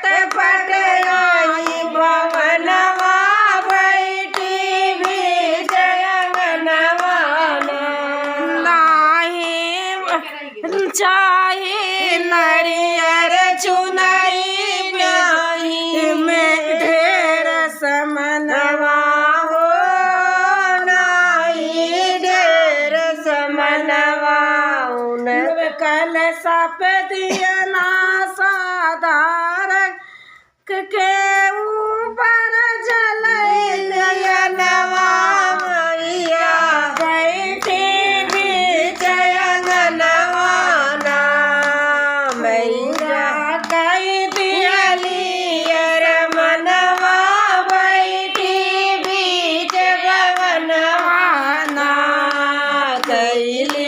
चटपट आई भवनवा बैठी बीच अंगनवा नाही चाहे नरियर चुनरी ब्याही में ढेर समनवा हो नाही ढेर समनवा कल सप दिया ना साधार के ऊपर जलैया नवा मैया बैठी बीच अंगनवा ना मैया कई दियलियर मनवा बैठी बीच गगनवा ना कैली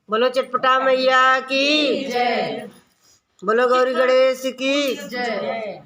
बोलो चटपटा मैया की जय। बोलो गौरी गणेश की जय।